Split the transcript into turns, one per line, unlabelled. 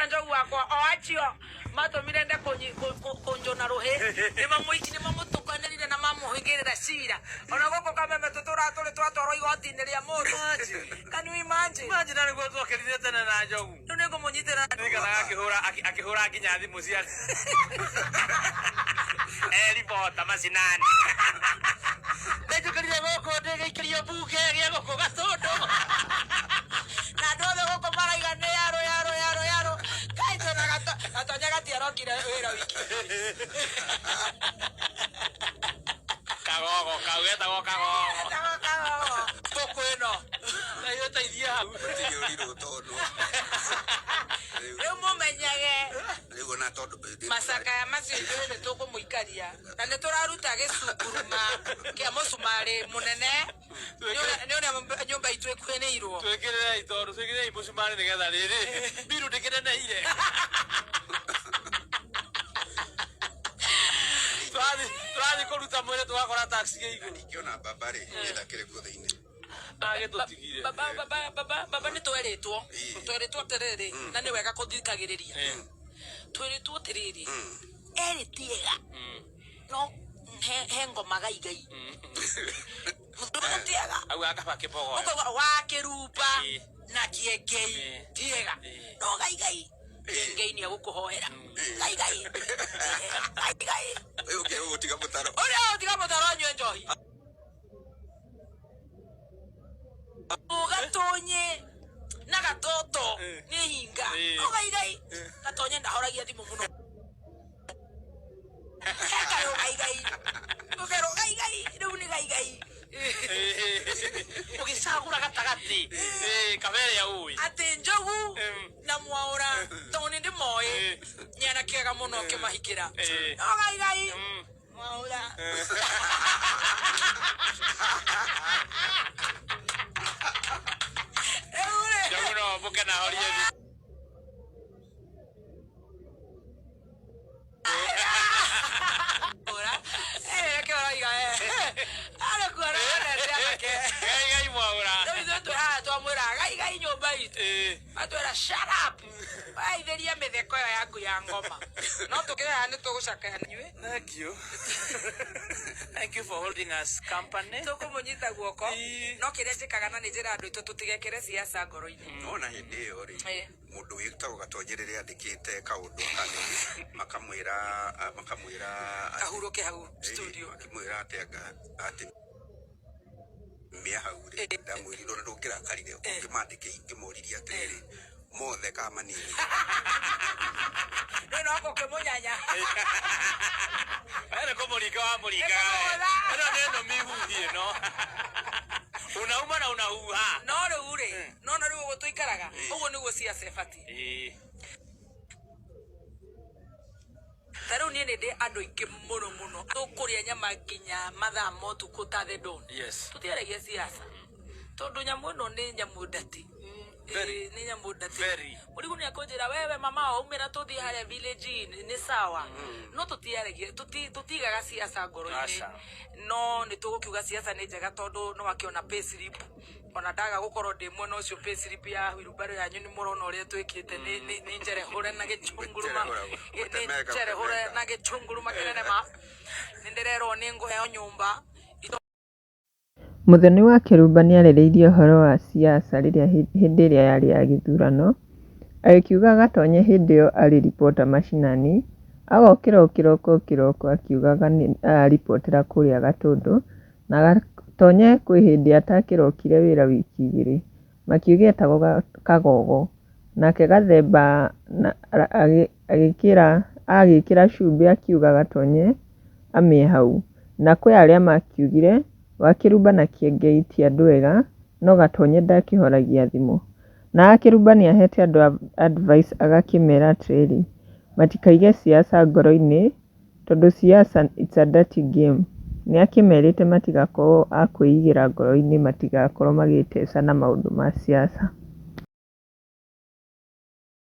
na njogu wakwa o achio matomire nde kunjona ruhi ni mamutukanirire na mamuhingirira cira ona goko kameme tutura turi twatwarwo igoti-ini ria mundu. Can you imagine?
Imagine ari gwo twokerire tene na njogu.
Riu ni ngumunyitira
akihura nginya thimu cia ribota macinani. Nĩnjũkĩrire gũkũ ndĩgĩikĩrio mbunge gĩa gũkũ Gatũndũ.
Na andũ othe gũkũ maraiga nĩ yaro kaitũ na Gatonya gatiarokire wĩra wiki.
Kagogo kau getagwo kagogo.
Mbũkũ ĩno
na ĩgũteithia hau.
Rĩu mũmenyage macakaya macio ithuĩ nĩ tũkũmũikaria na nĩ tũraruta gĩcunguruma kĩa mũcumarĩ mũnene nĩ ũrĩa nyũmba itũ ĩkuhĩrĩirwo.
Twĩkĩrĩrei tondũ twĩkĩrĩrei mũcumarĩ nĩgetha rĩrĩ mbiru ndĩkĩneneire. Tũrathiĩ kũruta mwĩrĩ tũgakora taxi igũrũ.
Ingĩona baba rĩ yenda kĩrĩkũ thĩinĩ.
Agĩtũtigire.
Baba nĩ twerĩtwo atĩrĩrĩ na nĩ wega kũthikagĩrĩria. Twĩrĩtwo atĩrĩrĩ erĩ tiega no he ngoma gaigai. Tiega
au akaba kĩbogo
wa kĩrumba na kĩengei tiega no gaigai. Ngai nĩ agũkũhoera gaigai.
Ũyũ ũtiga mũtaro.
Ũrĩa ũtiga mũtaro anyue njohi. Gatonye na Gatoto nĩ hinga. No gaigai Gatonye ndahoragia thimũ mũno. Ũkero gaigai rĩu nĩ gaigai.
Ũgĩcagũra gatagatĩ kabere ũĩ
atĩ Njogu na Mwaũra tondũ nĩ ndĩmoĩ nyana kĩega mũno kĩmahikĩra. No gaigai Mwaũra
Njogu no mbũke na horie Gaigai Mwaũra
twamwĩra gaigai nyũmba itũ atwĩra shut up waithĩria mĩtheko ĩyo yaku ya ngoma no tũkĩoya nĩ tũgũcakaya nyuĩ.
Thank you for holding us company.
Tũkũmũnyita guoko no kĩrĩa njĩkaga na nĩ njĩra andũ aitũ tũtigekĩre ciaca ngoro-inĩ.
Ona hĩndĩ ĩyo rĩ mũndũ wĩtagwo Gatonye rĩrĩa andĩkĩte kaũndũ makamwĩra
ahurũke hau studio
makĩmwĩra atĩ mĩa hau rĩ ndamwĩrire ndũngĩrakarire ũngĩmandĩke ingĩmoririe atĩrĩrĩ mothe ka manini.
Nĩ no ũkĩmũnyanya
Ere kũmũringa wa mũringa ĩno nĩ ĩno mihuhi ĩno unauma na unahuha
no rĩu rĩ nona rĩu ũguo tũikaraga ũguo nĩguo ciaca ĩbatiĩ. Ta rĩu niĩ nĩ ndĩ andũ aingĩ mũno tũkũrĩa nyama nginya mathaa ma ũtukũ ta the dawn. Tũtiaragia ciaca tondũ nyamũ ĩno nĩ nyamũ ndati. Nĩ nyamũ ndati. Mũrigu nĩ akũnjĩra wewe mama waumĩra tũthiĩ harĩa village nĩ sawa no tũtiaragia tũtigaga ciaca ngoro-inĩ no nĩ tũgũkiuga ciaca nĩ njega tondũ no wakĩona payslip ona ndaga gũkorwo ndĩ mwena ũcio payslip ya wheelbarrow yanyu nĩ mũrona ũrĩa twĩkĩte nĩ njerehũre na gĩchunguruma kĩnene ma nĩ ndĩrerwo nĩ ngũheo nyũmba.
Mũthoni wa Kĩrumba nĩ arĩrĩirie ũhoro wa siasa hĩndĩ ĩrĩa yarĩ ya gĩthurano, agĩkiuga Gatonye hĩndĩ ĩyo arĩ ripota macinani, agokĩra kĩroko akiugaga nĩ araripotera kũrĩa Gatũndũ, na Gatonye kwĩ hĩndĩ atakĩrokire wĩra wiki igĩrĩ, makiuga etagwo Kagogo, nake Gathemba agĩkĩra cumbĩ akiuga Gatonye amĩ hau, na kwĩ arĩa makiugire wa Kĩrumba na Kĩengei ti andũ ega no Gatonye ndakĩhoragia thimũ, na Kĩrumba nĩ ahete andũ advice agakĩmera atĩrĩrĩ matikaige siasa ngoro-inĩ tondũ siasa it's a dirty game. Nĩ akĩmerĩte matigakorwo a kwĩigĩra ngoro-inĩ matigakorwo magĩteca na maũndũ ma siasa.